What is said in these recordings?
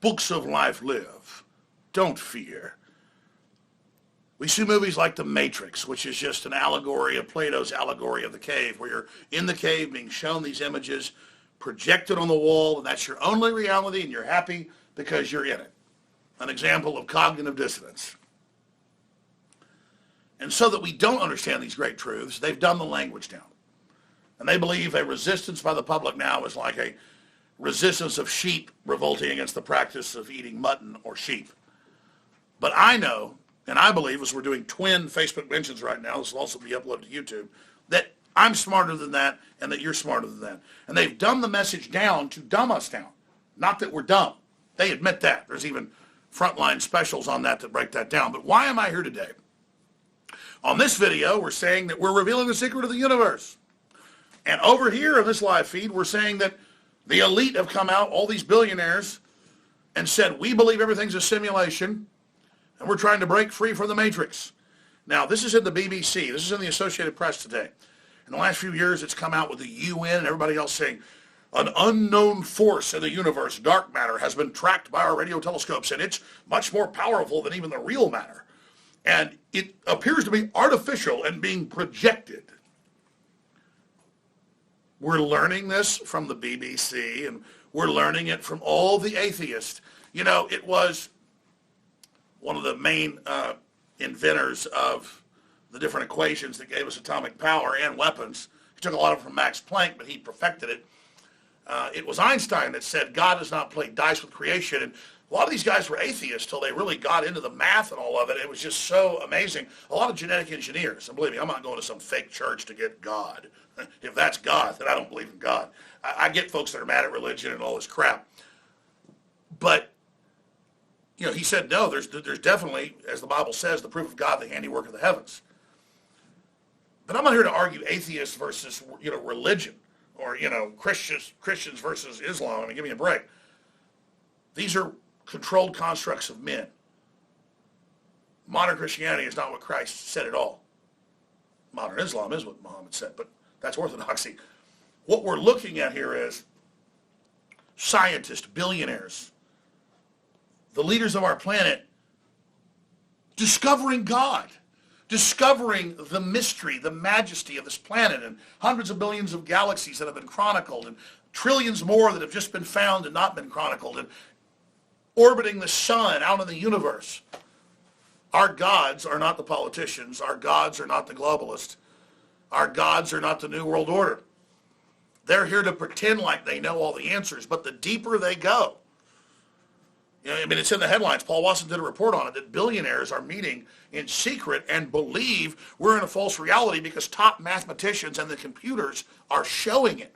books of life live. Don't fear. We see movies like The Matrix, which is just an allegory of Plato's allegory of the cave, where you're in the cave being shown these images projected on the wall, and that's your only reality, and you're happy because you're in it. An example of cognitive dissonance. And so that we don't understand these great truths, they've dumbed the language down. And they believe a resistance by the public now is like a resistance of sheep revolting against the practice of eating mutton or sheep. But I know, and I believe, as we're doing twin Facebook mentions right now, this will also be uploaded to YouTube, that I'm smarter than that and that you're smarter than that. And they've dumbed the message down to dumb us down. Not that we're dumb. They admit that. There's even frontline specials on that break that down. But why am I here today? On this video, we're saying that we're revealing the secret of the universe. And over here in this live feed, we're saying that the elite have come out, all these billionaires, and said, we believe everything's a simulation, and we're trying to break free from the Matrix. Now, this is in the BBC. This is in the Associated Press today. In the last few years, it's come out with the UN and everybody else saying, an unknown force in the universe, dark matter, has been tracked by our radio telescopes, and it's much more powerful than even the real matter. And it appears to be artificial and being projected. We're learning this from the BBC, and we're learning it from all the atheists. You know, it was one of the main inventors of the different equations that gave us atomic power and weapons. He took a lot of it from Max Planck, but he perfected it. It was Einstein that said God does not play dice with creation. And a lot of these guys were atheists till they really got into the math and all of it. It was just so amazing. A lot of genetic engineers. And believe me, I'm not going to some fake church to get God. If that's God, then I don't believe in God. I get folks that are mad at religion and all this crap. But, you know, he said, no, there's definitely, as the Bible says, the proof of God, the handiwork of the heavens. But I'm not here to argue atheists versus, you know, religion, or, you know, Christians versus Islam. I mean, give me a break. These are controlled constructs of men. Modern Christianity is not what Christ said at all. Modern Islam is what Muhammad said, but that's orthodoxy. What we're looking at here is scientists, billionaires, the leaders of our planet, discovering God, discovering the mystery, the majesty of this planet, and hundreds of billions of galaxies that have been chronicled, and trillions more that have just been found and not been chronicled, and orbiting the sun out in the universe. Our gods are not the politicians. Our gods are not the globalists. Our gods are not the New World Order. They're here to pretend like they know all the answers, but the deeper they go, you know, I mean, it's in the headlines. Paul Watson did a report on it, that billionaires are meeting in secret and believe we're in a false reality because top mathematicians and the computers are showing it.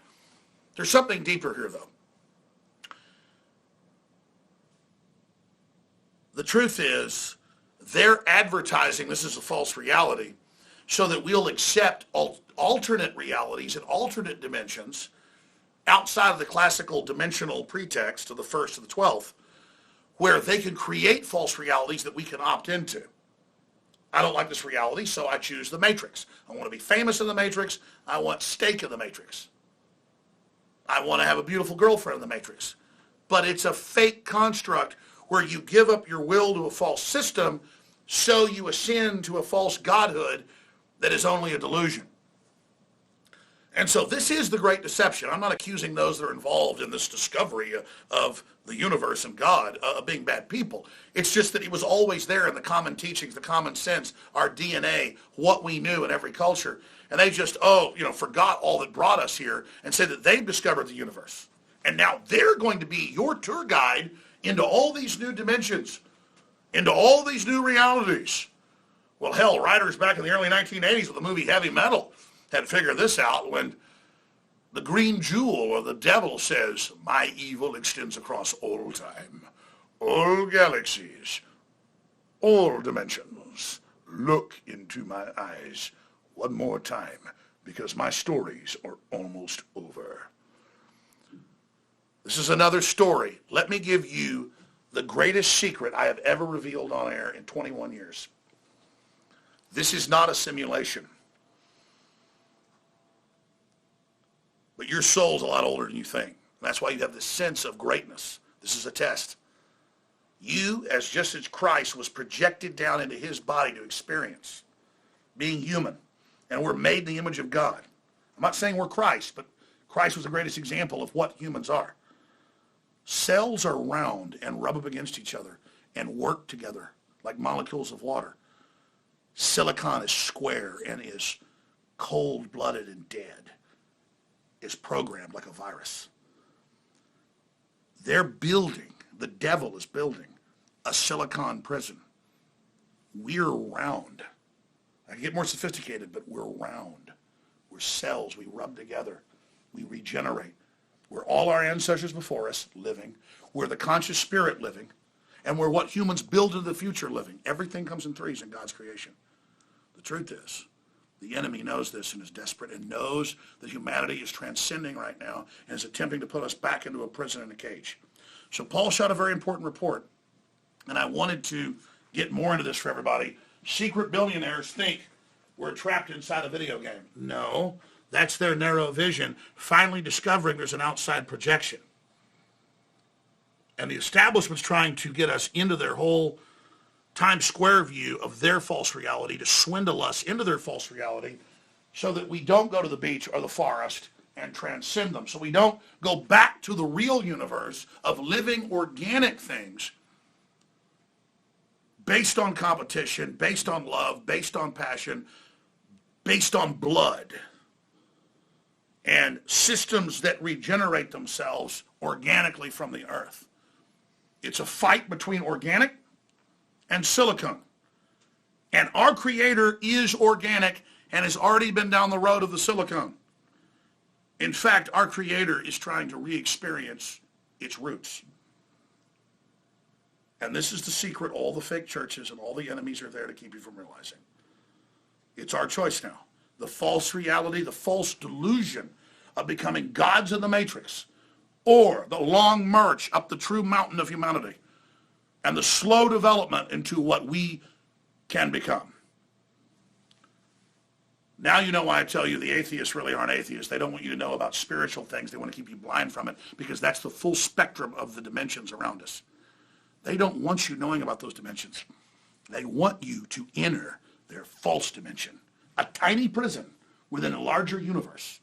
There's something deeper here, though. The truth is, they're advertising this is a false reality so that we'll accept alternate realities and alternate dimensions outside of the classical dimensional pretext of the 1st to the 12th, where they can create false realities that we can opt into. I don't like this reality, so I choose the Matrix. I want to be famous in the Matrix. I want steak in the Matrix. I want to have a beautiful girlfriend in the Matrix. But it's a fake construct where you give up your will to a false system, so you ascend to a false godhood that is only a delusion. And so this is the great deception. I'm not accusing those that are involved in this discovery of the universe and God of being bad people. It's just that it was always there in the common teachings, the common sense, our DNA, what we knew in every culture. And they just, forgot all that brought us here and said that they've discovered the universe. And now they're going to be your tour guide into all these new dimensions, into all these new realities. Well, hell, writers back in the early 1980s with the movie Heavy Metal had figured this out when the green jewel or the devil says, my evil extends across all time, all galaxies, all dimensions. Look into my eyes one more time, because my stories are almost over. This is another story. Let me give you the greatest secret I have ever revealed on air in 21 years. This is not a simulation. But your soul's a lot older than you think. That's why you have this sense of greatness. This is a test. You, just as Christ was projected down into his body to experience being human, and we're made in the image of God. I'm not saying we're Christ, but Christ was the greatest example of what humans are. Cells are round and rub up against each other and work together like molecules of water. Silicon is square and is cold-blooded and dead, is programmed like a virus. They're building, the devil is building a silicon prison. We're round. I can get more sophisticated, but we're round. We're cells. We rub together. We regenerate. We're all our ancestors before us living. We're the conscious spirit living. And we're what humans build into the future living. Everything comes in threes in God's creation. The truth is, the enemy knows this and is desperate and knows that humanity is transcending right now and is attempting to put us back into a prison and a cage. So Paul shot a very important report, and I wanted to get more into this for everybody. Secret billionaires think we're trapped inside a video game. No, that's their narrow vision, finally discovering there's an outside projection. And the establishment's trying to get us into their whole Times Square view of their false reality, to swindle us into their false reality so that we don't go to the beach or the forest and transcend them. So we don't go back to the real universe of living organic things based on competition, based on love, based on passion, based on blood, and systems that regenerate themselves organically from the earth. It's a fight between organic and silicon. And our Creator is organic and has already been down the road of the silicon. In fact, our Creator is trying to re-experience its roots. And this is the secret all the fake churches and all the enemies are there to keep you from realizing. It's our choice now. The false reality, the false delusion of becoming gods in the matrix, or the long march up the true mountain of humanity, and the slow development into what we can become. Now you know why I tell you the atheists really aren't atheists. They don't want you to know about spiritual things. They want to keep you blind from it because that's the full spectrum of the dimensions around us. They don't want you knowing about those dimensions. They want you to enter their false dimension, a tiny prison within a larger universe.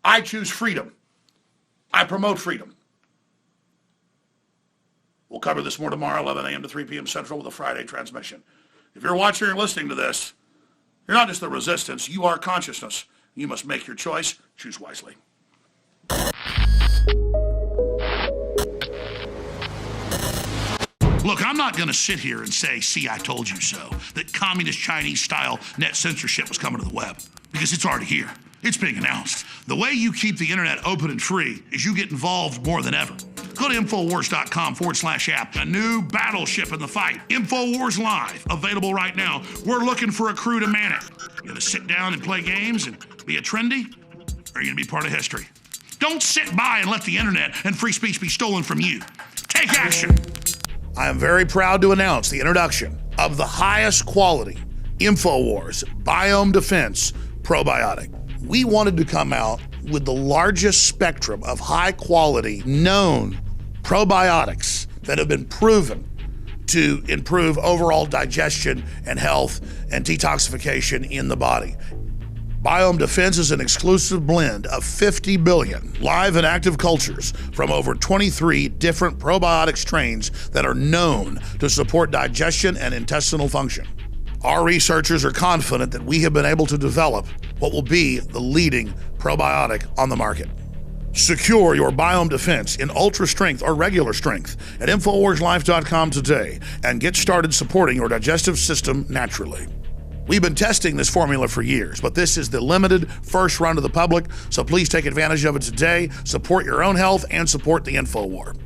I choose freedom. I promote freedom. We'll cover this more tomorrow, 11 a.m. to 3 p.m. Central with a Friday transmission. If you're watching or listening to this, you're not just the resistance, you are consciousness. You must make your choice. Choose wisely. Look, I'm not going to sit here and say, see, I told you so, that communist Chinese-style net censorship was coming to the web, because it's already here. It's being announced. The way you keep the internet open and free is you get involved more than ever. Go to Infowars.com/app. A new battleship in the fight. Infowars Live, available right now. We're looking for a crew to man it. You gonna sit down and play games and be a trendy? Or are you gonna be part of history? Don't sit by and let the internet and free speech be stolen from you. Take action. I am very proud to announce the introduction of the highest quality Infowars Biome Defense Probiotic. We wanted to come out with the largest spectrum of high quality known probiotics that have been proven to improve overall digestion and health and detoxification in the body. Biome Defense is an exclusive blend of 50 billion live and active cultures from over 23 different probiotic strains that are known to support digestion and intestinal function. Our researchers are confident that we have been able to develop what will be the leading probiotic on the market. Secure your Biome Defense in ultra strength or regular strength at InfoWarsLife.com today and get started supporting your digestive system naturally. We've been testing this formula for years, but this is the limited first run to the public, so please take advantage of it today, support your own health, and support the InfoWar.